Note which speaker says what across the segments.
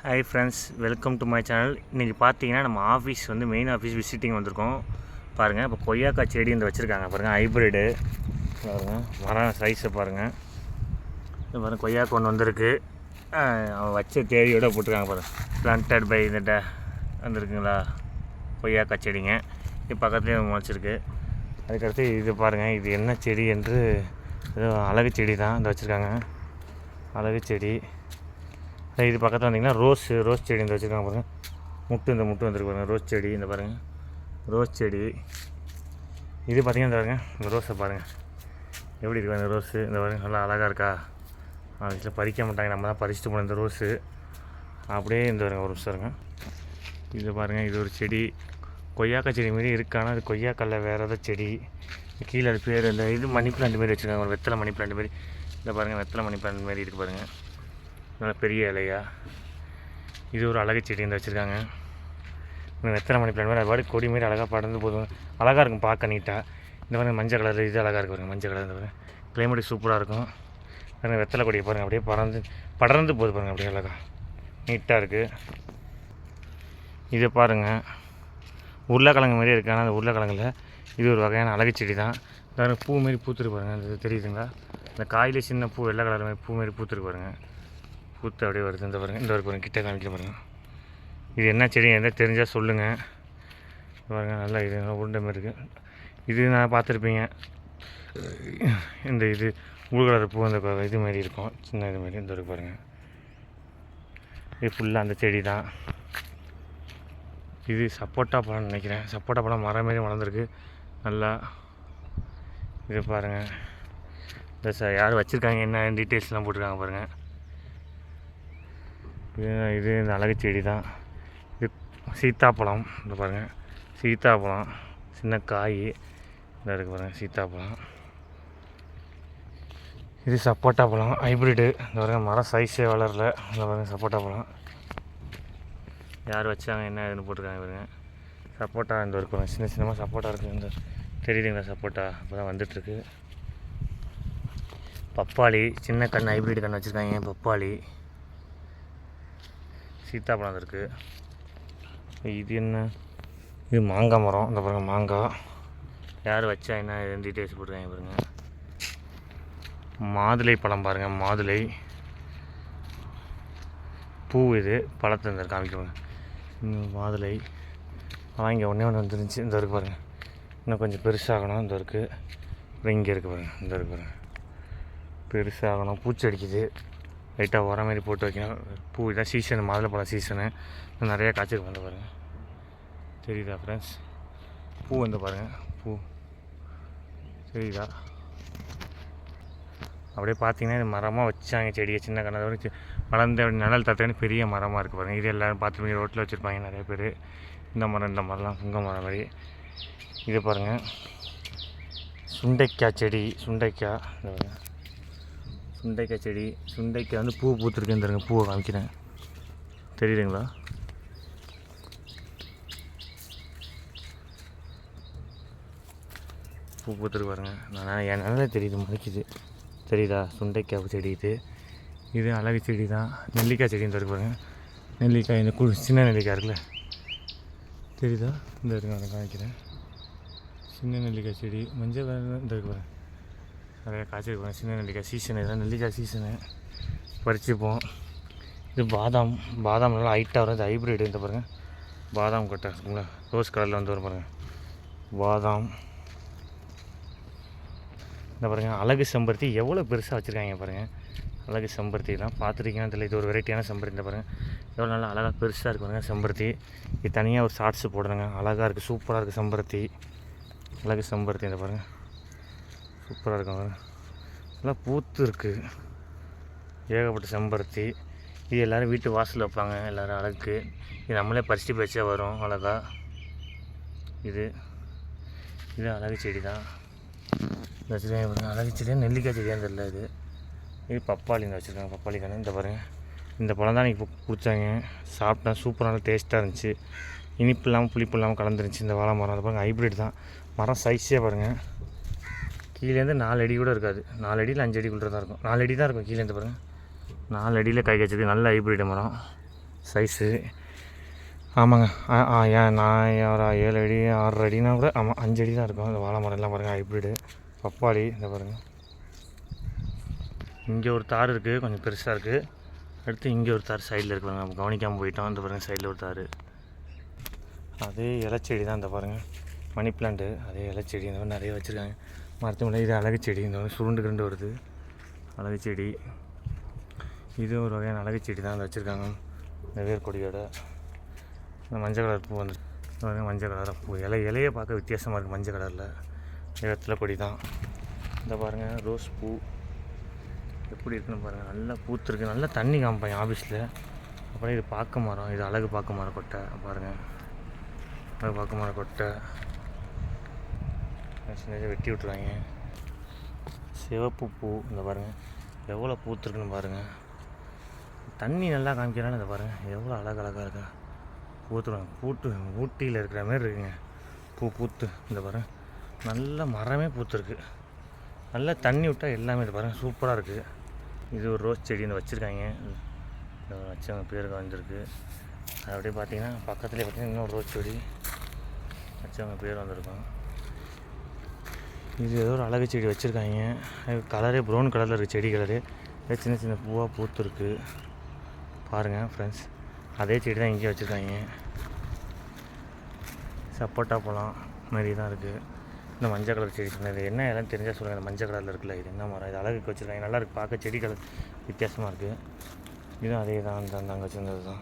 Speaker 1: Hi friends, welcome to my channel. இன்றைக்கி பார்த்தீங்கன்னா நம்ம ஆஃபீஸ் வந்து மெயின் ஆஃபீஸ் விசிட்டிங் வந்திருக்கோம். பாருங்கள், இப்போ கொய்யாக்காய் செடி இந்த வச்சுருக்காங்க பாருங்கள், ஹைப்ரிடு பாருங்கள், மரம் சைஸை பாருங்கள். இது பாருங்கள், கொய்யாக்காய் ஒன்று வந்திருக்கு. அவன் வச்ச தேதியோடு போட்டிருக்காங்க பாருங்கள், பிளான்டட் பை இந்த வந்துருக்குங்களா கொய்யாக்காய் செடிங்க. இது பக்கத்துலேயே முளைச்சிருக்கு. அதுக்கடுத்து இது பாருங்கள், இது என்ன செடி என்று ஏதோ அழகு செடி தான் இந்த வச்சுருக்காங்க, அழகு செடி. இது பக்கத்தில் வந்திங்கன்னா ரோஸ் செடி இந்த வச்சுருக்காங்க பாருங்கள். இந்த முட்டு வந்துருக்கு பாருங்கள், ரோஸ் செடி இந்த பாருங்கள், ரோஸ் செடி. இது பார்த்திங்கன்னா இந்த பாருங்கள், இந்த ரோஸை பாருங்கள் எப்படி இருக்கு அந்த ரோஸு. இந்த பாருங்கள், நல்லா அழகாக இருக்கா. வீட்டில் பறிக்க மாட்டாங்க, நம்ம தான் பறிச்சுட்டு போனோம் இந்த ரோஸு. அப்படியே இந்த பாருங்கள் ஒரு நிமிஷம் இருங்க. இது பாருங்கள், இது ஒரு செடி, கொய்யாக்காய் செடி மாரி இருக்கானா அது கொய்யாக்காயில் வேறு ஏதாவது செடி. கீழே அது பேர் இந்த இது மணி பிளான்ட் மாரி வச்சுருக்காங்க, ஒரு வெத்தலை மணி பிளான்ட் மாரி. இந்த பாருங்கள், வெத்தலை மணி பிளான்ட் மாரி இருக்குது பாருங்கள், நல்லா பெரிய இலையா. இது ஒரு அழகு செடி இந்த வச்சுருக்காங்க, வெத்தலை மணி பிளான் மாதிரி. அது பாடி கொடி மாரி அழகாக படர்ந்து போதும், அழகாக இருக்கும் பார்க்க நீட்டாக. இந்த மாதிரி மஞ்சள் கலர் இது அழகாக இருக்குது பாருங்கள், மஞ்சள் கலர். இந்த பாருங்கள், கிளைமேட் சூப்பராக இருக்கும். பாருங்கள், வெத்தலை கொடியை பாருங்கள், அப்படியே படர்ந்து போகுது பாருங்கள், அப்படியே அழகாக நீட்டாக இருக்குது. இது பாருங்கள், உருளைக்கிழங்கு மாரி இருக்குது. ஆனால் அந்த உருளைக்கிழங்குல இது ஒரு வகையான அழகு செடி தான். பாருங்கள், பூ மாரி பூத்துருக்கு பாருங்கள், அது தெரியுதுங்களா. இந்த காயிலே சின்ன பூ வெள்ளை கலர் மாதிரி பூ மாரி பூத்துருக்கு பாருங்கள், பூத்து அப்படியே வருது. இந்த பாருங்கள், இந்த பாருங்கள், கிட்ட காமிக்க பாருங்கள். இது என்ன செடி எந்த தெரிஞ்சால் சொல்லுங்கள். பாருங்கள், நல்லா இது நல்லா உருண்டை மாதிரி இருக்குது. இது நான் பார்த்துருப்பீங்க, இந்த இது கலர் பூ அந்த இது மாதிரி இருக்கும், சின்ன இது மாதிரி. இந்த இருக்கு பாருங்கள், இது ஃபுல்லாக அந்த செடி தான். இது சப்போட்டா பழம்னு நினைக்கிறேன், சப்போட்டா பழம் மரம் மாரி வளர்ந்துருக்கு நல்லா. இது பாருங்கள், இந்த யார் வச்சுருக்காங்க என்ன டீட்டெயில்ஸ்லாம் போட்டிருக்காங்க பாருங்கள். இது இந்த அழகு செடி தான். இது சீத்தாப்பழம், இந்த பாருங்கள், சீத்தாப்பழம் சின்ன காய் இந்த இருக்குது பாருங்கள், சீத்தாப்பழம். இது சப்போட்டா பழம் ஹைப்ரிடு. இந்த பாருங்கள், மரம் சைஸே வளரல. இந்த பாருங்கள், சப்போட்டா பழம் யார் வச்சாங்க என்ன இதுன்னு போட்டிருக்காங்க பாருங்கள். சப்போட்டா இந்த ஒரு சின்ன சின்னமாக சப்போட்டா இருக்குது. இந்த தெரியுதுங்களா சப்போட்டா, இப்போ தான் வந்துட்டுருக்கு. பப்பாளி சின்ன கண், ஹைப்ரிட் கண் வச்சுருக்காங்க. பப்பாளி, சீத்தாப்பழம் இருக்குது. இது என்ன, இது மாங்காய் மரம். இந்த பாருங்கள், மாங்காய் யார் வச்சா என்ன டீட்டெயில்ஸ் போட்டுருக்காங்க பாருங்கள். மாதுளை பழம் பாருங்கள், மாதுளை பூ. இது பழத்தை இந்த காமிக்க மாதுளை வாங்கி ஒன்றே வந்துருந்துச்சு. இந்த இருக்குது பாருங்கள், இன்னும் கொஞ்சம் பெருசாகணும். இந்த இருக்குது அப்புறம் இங்கே இருக்குது பாருங்கள், இந்த இருக்குது பாருங்கள், பெருசாகணும். பூச்சி அடிக்குது, லைட்டாக உரம் மாரி போட்டு வைக்கணும். பூ இதான் சீசனு, மாதுளை பழம் சீசனு. நிறையா காய்ச்சிருக்கு வந்து பாருங்கள், தெரியுதா ஃப்ரெண்ட்ஸ். பூ வந்து பாருங்கள், பூ தெரியுதா. அப்படியே பார்த்தீங்கன்னா இது மரமாக வச்சாங்க செடியை, சின்ன கண்ணதை வச்சு வளர்ந்து அப்படி நிழல் தத்தேன்னு பெரிய மரமாக இருக்குது பாருங்கள். இது எல்லோரும் பார்த்துருப்பீங்க, ரோட்டில் வச்சுருப்பாங்க நிறைய பேர். இந்த மரம்லாம் புங்க மரம் மாதிரி. இது பாருங்கள், சுண்டைக்காய் செடி, சுண்டைக்காய். இந்த பாருங்கள், சுண்டைக்காய் செடி. சுண்டைக்காய் வந்து பூ பூத்துருக்குன்னு தருங்க, பூவை காமிக்கிறேன், தெரியுதுங்களா. பூ பூத்துருக்கு பாருங்கள், நான் என் நல்லா தெரியுது, மறைக்குது தெரியுதா. சுண்டைக்காய் செடி இது. இது அழகு செடி தான். நெல்லிக்காய் செடி இந்த இருக்கு பாருங்கள், நெல்லிக்காய் இந்த சின்ன நெல்லிக்காய் இருக்குல்ல, தெரியுதா. இந்த இருக்கு, அதை காமிக்கிறேன். சின்ன நெல்லிக்காய் செடி மஞ்சள் இந்த இருக்கு பாருங்கள், நிறையா காய்ச்சிருக்கு பாருங்கள். சின்ன நெல்லிக்காய் சீசனு, இதெல்லாம் நெல்லிக்காய் சீசனு, பறிச்சுப்போம். இது பாதாம், பாதாம் நல்லா ஹைட்டாக வரும். இது ஹைப்ரிடு. இந்த பாருங்கள், பாதாம் கொட்டை இருக்குங்களா, ரோஸ் கலரில் வந்து வரும் பாருங்கள், பாதாம். இந்த பாருங்கள், அழகு செம்பருத்தி எவ்வளோ பெருசாக வச்சுருக்காங்க பாருங்கள். அழகு செம்பருத்தி தான் பார்த்துருக்கீங்கன்னா தெரியல, இது ஒரு வெரைட்டியான செம்பருத்தி. இந்த பாருங்கள், எவ்வளோ நல்லா அழகாக பெருசாக இருக்குது பாருங்கள் செம்பருத்தி. இது தனியாக ஒரு ஷார்ட்ஸு போடுறேங்க, அழகாக இருக்குது, சூப்பராக இருக்குது செம்பருத்தி, அழகு செம்பருத்தி. இந்த பாருங்கள், சூப்பராக இருக்கும் பாருங்கள், நல்லா பூத்து இருக்குது, ஏகப்பட்ட செம்பருத்தி. இது எல்லோரும் வீட்டு வாசலில் வைப்பாங்க, எல்லோரும் அழகுக்கு. இது நம்மளே பறிச்சுட்டு வச்சா வரும் அழகாக. இது அழகு செடி தான். இந்த வச்சுருக்காங்க அழகு செடியாக, நெல்லிக்காய் செடியாக தெரியல. இது பப்பாளி இந்த வச்சுருக்காங்க, பப்பாளி கன்று. இந்த பாருங்கள், இந்த பழம் தான் இப்போ கொடுத்தாங்க, சாப்பிட்டேன், சூப்பரான டேஸ்ட்டாக இருந்துச்சு. இனிப்பு இல்லாமல் புளிப்பு இல்லாமல் கலந்துருந்துச்சு இந்த வாழை மரம். அதை பாருங்கள், ஹைப்ரிட் தான். மரம் சைஸே பாருங்கள், கீழேருந்து 4 அடி கூட இருக்காது, 4 அடியில் 5 அடிக்குள்ளே தான் இருக்கும். 4 அடி தான் இருக்கும் கீழேருந்து பாருங்கள், 4 அடியில் காய் காய்ச்சிருக்கு. நல்ல ஹைப்ரிட் மரம், சைஸு. ஆமாங்க. ஏன் நான் 7 அடி 6 அடினா கூட ஆமாம் 5 அடி தான் இருக்கும். இந்த வாழை மரம்லாம் பாருங்கள், ஹைப்ரிடு பப்பாளி. இந்த பாருங்கள், இங்கே ஒரு தார் இருக்குது, கொஞ்சம் பெருசாக இருக்குது. அடுத்து இங்கே ஒரு தார் சைடில் இருக்குது, நம்ம கவனிக்காமல் போயிட்டோம். இந்த பாருங்கள், சைடில் ஒரு தார். அதே இலைச்செடி தான். இந்த பாருங்கள், மணி பிளான்ட்டு. அதே இலைச்செடி இந்த மாதிரி நிறைய வச்சுருக்காங்க. மரத்து மேலே இது அழகு செடி. இந்த மாதிரி சுருண்டு வருது அழகு செடி. இது ஒரு வகையான அழகு செடி தான் வச்சுருக்காங்க. இந்த வேர்க்கொடியோட இந்த மஞ்சள் கலர் பூ வந்து மஞ்சள் கலராக பூ. இலையே பார்க்க வித்தியாசமாக இருக்குது, மஞ்சள் கலரில். வெத்தலை கொடி தான். இந்த பாருங்கள், ரோஸ் பூ எப்படி இருக்குன்னு பாருங்கள், நல்லா பூத்துருக்கு. நல்லா தண்ணி காமிப்பாங்க ஆஃபீஸில். அப்புறம் இது பாக்கு மரம், இது அழகு பாக்கு மரம் கொட்டை பாருங்கள், அழகு பாக்கு மரம் கொட்டை. சின்ன வெட்டி விட்ருவாங்க. சிவப்பு பூ இந்த பாருங்கள், எவ்வளோ பூத்துருக்குன்னு பாருங்கள். தண்ணி நல்லா காமிக்கிறான்னு இந்த பாருங்கள், எவ்வளோ அழகாக இருக்கா பூத்துருவாங்க. ஊட்டியில் இருக்கிற மாதிரி இருக்குங்க பூத்து. இந்த பாருங்கள், நல்ல மரமே பூத்துருக்கு. நல்லா தண்ணி விட்டால் எல்லாமே இது பாருங்கள், சூப்பராக இருக்குது. இது ஒரு ரோஸ் செடி இந்த வச்சுருக்காங்க. இந்த வச்சவங்க பேருக்கு வந்திருக்கு. அது அப்படியே பார்த்தீங்கன்னா பக்கத்துலேயே பார்த்தீங்கன்னா இன்னொரு ரோஸ் செடி வச்சவங்க பேர் வந்திருக்கும். இது ஏதோ ஒரு அழகு செடி வச்சுருக்காங்க. கலரே ப்ரௌன் கலரில் இருக்குது, செடி கலரு. சின்ன சின்ன பூவாக பூத்துருக்கு பாருங்கள் ஃப்ரெண்ட்ஸ். அதே செடி தான் இங்கே வச்சுருக்காங்க. சப்போட்டா பழம் மாரி தான் இருக்குது. இந்த மஞ்சள் கலர் செடி சொன்னது என்ன எல்லாம் தெரிஞ்சால் சொல்லுங்கள். இந்த மஞ்சள் கலரில் இருக்குல்ல, இது என்ன மரம்? இது அழகுக்கு வச்சுருக்காங்க. நல்லா இருக்குது பார்க்க, செடி கலர் வித்தியாசமாக இருக்குது. இதுவும் அதே தான், அந்த அங்கே வச்சுருந்தது தான்.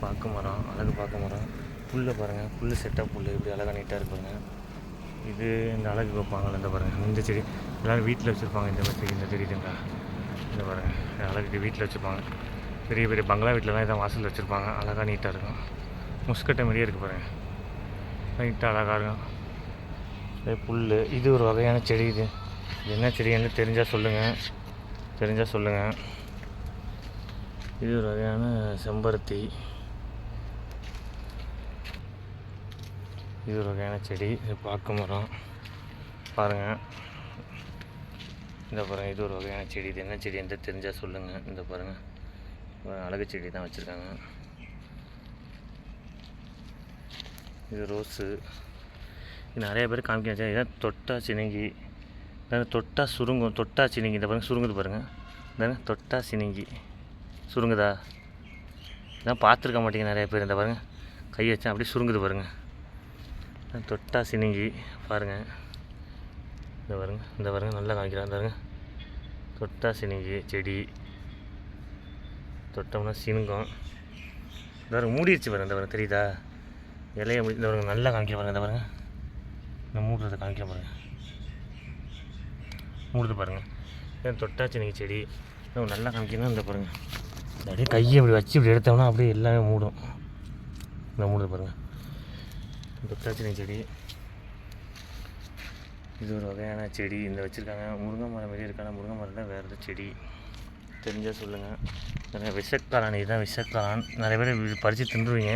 Speaker 1: பாக்கு மரம், அழகு பாக்கு மரம். புல்லை பாருங்கள், புல் செட்டாக புல் இப்படி அழகாக நீட்டாக இருப்பாங்க. இது இந்த அழகு வைப்பாங்கள்ல, இந்த பாருங்கள், இந்த செடி எல்லோரும் வீட்டில் வச்சுருப்பாங்க. இந்த மாதிரி செடி, இந்த செடி தாங்க. இந்த பாருங்கள், அழகுக்கு வீட்டில் வச்சுருப்பாங்க. பெரிய பெரிய பங்களா வீட்டிலலாம் இதான் வாசலில் வச்சுருப்பாங்க. அழகாக நீட்டாக இருக்கும். முஸ்கட்டை மாதிரியே இருக்குது பாருங்கள், நீட்டாக அழகாக இருக்கும். அதே புல். இது ஒரு வகையான செடி. இது என்ன செடின்னு தெரிஞ்சால் சொல்லுங்கள், இது ஒரு வகையான செம்பருத்தி. இது ஒரு வகையான செடி. இது பாக்கு மரம் பாருங்கள். இந்த பாருங்கள், இது ஒரு வகையான செடி. இது என்ன செடி என்று தெரிஞ்சால் சொல்லுங்கள். இந்த பாருங்கள், அழகு செடி தான் வச்சுருக்காங்க. இது ரோஸு. இது நிறைய பேர் காமிக்க. இதான் தொட்டா சினிங்கி, தொட்டா சுருங்கும். தொட்டா சினிங்கி இந்த பாருங்கள், சுருங்குது பாருங்கள். இதாங்க தொட்டா சினிங்கி சுருங்குதா? இதான் பார்த்துருக்க மாட்டேங்க நிறைய பேர். இந்த பாருங்கள், கை வச்சா அப்படியே சுருங்குது பாருங்கள். தொட்டா சினிங்கி பாருங்கள். இந்த பாருங்கள் நல்லா காமிக்கிறாங்க பாருங்கள். தொட்டா சினிங்கி செடி. தொட்டோம்னா சினுங்கும். இந்த பாருங்க மூடிடுச்சு பாருங்கள். இந்த பாருங்கள் தெரியுதா? இலையை முடி. இந்த பாருங்கள் நல்லா காமிக்க பாருங்கள். இந்த பாருங்கள், இந்த மூடுறதை காமிக்க பாருங்கள், மூடுது பாருங்கள். இதான் தொட்டாச்சு நீங்கள் செடி. இன்னும் நல்லா காமிக்கணும். இந்த பாருங்கள், அப்படியே கையை இப்படி வச்சு இப்படி எடுத்தோம்னா அப்படியே எல்லாமே மூடும். இந்த மூடுது பாருங்கள், தொட்டாச்சு நீங்கள் செடி. இது ஒரு வகையான செடி இந்த வச்சுருக்காங்க. முருங்கை மரம் மாரி இருக்காங்க. முருங்கை மரம் தான் வேறு எதாவது செடி தெரிஞ்சால் சொல்லுங்கள். நிறைய விஷக்காளான். இதுதான் விஷக்காளான். நிறைய பேர் பறித்து தின்றுவீங்க.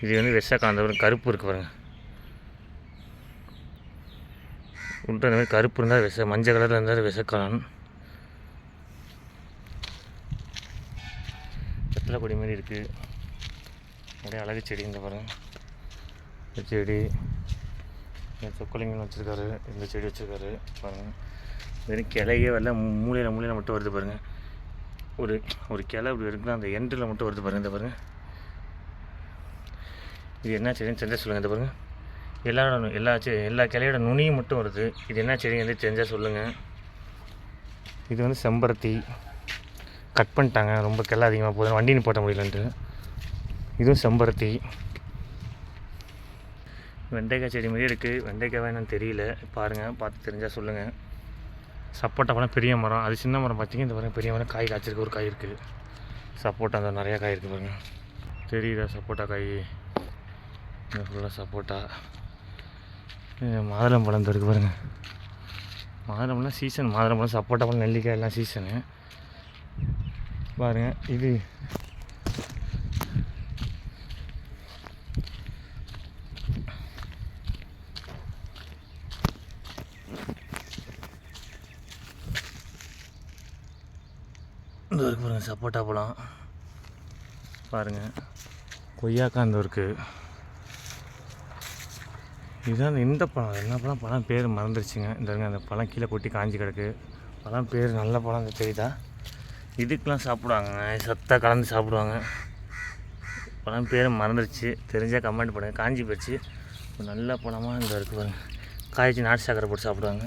Speaker 1: இது வந்து விஷக்காளான். அந்த ஒரு கருப்பு இருக்குது பாருங்கள், உள்ள இந்த மாதிரி கருப்பு இருந்தால் மஞ்சள் கலரில் இருந்தால் விஷக்காளான். வெத்தலை கொடி மாதிரி இருக்குது. அப்படியே அழகு செடி. இந்த பாருங்கள் செடி. சொக்கலிங்கன்னு வச்சுருக்காரு. இந்த செடி வச்சுருக்காரு பாருங்கள். வெறும் கிளையே வரல, மூலையில் மட்டும் வருது பாருங்கள். ஒரு கிளை அப்படி இருக்குன்னா அந்த எண்டில் மட்டும் வருது பாருங்கள். இந்த பாருங்கள், இது என்ன செடின்னு தெரிஞ்சால் சொல்லுங்கள். இந்த பாருங்கள், எல்லா கிளையோட நுனியும் மட்டும் வருது. இது என்ன செடி வந்து தெரிஞ்சால் சொல்லுங்கள். இது வந்து செம்பருத்தி. கட் பண்ணிட்டாங்க, ரொம்ப கிளை அதிகமாக போகுது, வண்டி போட்ட முடியலன்ட்டு. இதுவும் செம்பருத்தி. வெண்டைக்காய் செடி மாதிரியே இருக்குது. வெண்டைக்காய் என்னன்னு தெரியல, பாருங்கள், பார்த்து தெரிஞ்சால் சொல்லுங்கள். சப்போட்டா பழம் பெரிய மரம், அது சின்ன மரம் பார்த்திங்க. இந்த பாருங்கள் பெரிய மரம் காய் காய்ச்சிருக்கு. ஒரு காய் இருக்குது சப்போட்டா, அந்த நிறையா காய் இருக்குது பாருங்கள். தெரியுதா சப்போட்டா காய்? இந்த ஃபுல்லாக சப்போட்டா. மாதுளம்பழம் இருக்குது பாருங்கள். மாதுளம்பழம் சீசன். மாதுளம்பழம், சப்போட்டா பழம், நெல்லிக்காய் எல்லாம் சீசனு பாருங்கள். இது இந்த இருக்கு பாருங்கள் சப்போட்டா பழம் பாருங்கள், கொய்யாக்காய் இந்த இருக்குது. இதுதான் இந்த பழம். என்ன பழம்? பழம் பேர் மறந்துருச்சுங்க. இந்த அந்த பழம் கீழே கொட்டி காஞ்சி கிடக்கு. பழம் பேர் நல்ல பழம் இந்த தெரியுதா? இதுக்கெலாம் சாப்பிடுவாங்க, சத்தாக கலந்து சாப்பிடுவாங்க. பழம் பேர் மறந்துருச்சு, தெரிஞ்சால் கமெண்ட் பண்ணுங்கள். காஞ்சி போயிடுச்சு. நல்ல பழமாக இந்த இருக்குது பாருங்கள். காய்ச்சி நாட்டு சக்கரை போட்டு சாப்பிடுவாங்க.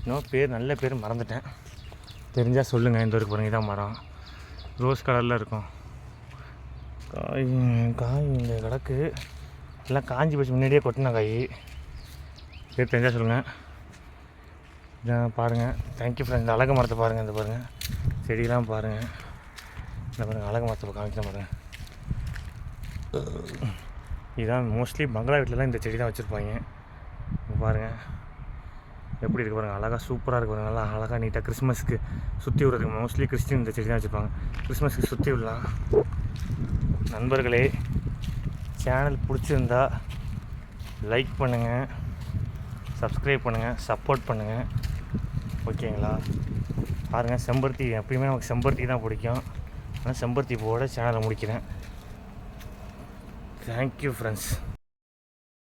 Speaker 1: இன்னும் பேர் நல்ல பேர் மறந்துட்டேன், தெரிஞ்சால் சொல்லுங்கள். இந்த இருக்குது பாருங்கள், இதான் மரம். ரோஸ் கலரில் இருக்கும். காய் இந்த கிடக்கு. எல்லாம் காஞ்சி போச்சு, முன்னாடியே கொட்டின காய். பேர் தெரிஞ்சால் சொல்லுங்கள். இதான் பாருங்கள். Thank you friend. இந்த அழகு மரத்தை பாருங்கள். இந்த பாருங்கள், செடியெலாம் பாருங்கள். இந்த பாருங்கள், அழகு மரத்தை காமிக்க பாருங்கள். இதுதான் மோஸ்ட்லி பங்களா வீட்டிலலாம் இந்த செடி தான் வச்சுருப்பாங்க. பாருங்கள் எப்படி இருக்குது பாருங்கள், அழகாக சூப்பராக இருக்குது பாருங்கள். நல்லா அழகாக நீட்டாக கிறிஸ்மஸ்க்கு சுற்றி விடுறதுக்கு மோஸ்ட்லி கிறிஸ்டின் இந்த செடி தான் வச்சுருப்பாங்க. கிறிஸ்மஸ்க்கு சுற்றி விடலாம். நண்பர்களே, சேனல் பிடிச்சிருந்தா லைக் பண்ணுங்கள், சப்ஸ்கிரைப் பண்ணுங்கள், சப்போர்ட் பண்ணுங்கள். ஓகேங்களா? பாருங்கள், செம்பருத்தி எப்பயுமே நமக்கு செம்பருத்தி தான் பிடிக்கும். ஆனால் செம்பருத்தி பூவோட சேனலை முடிக்கிறேன். Thank you friends.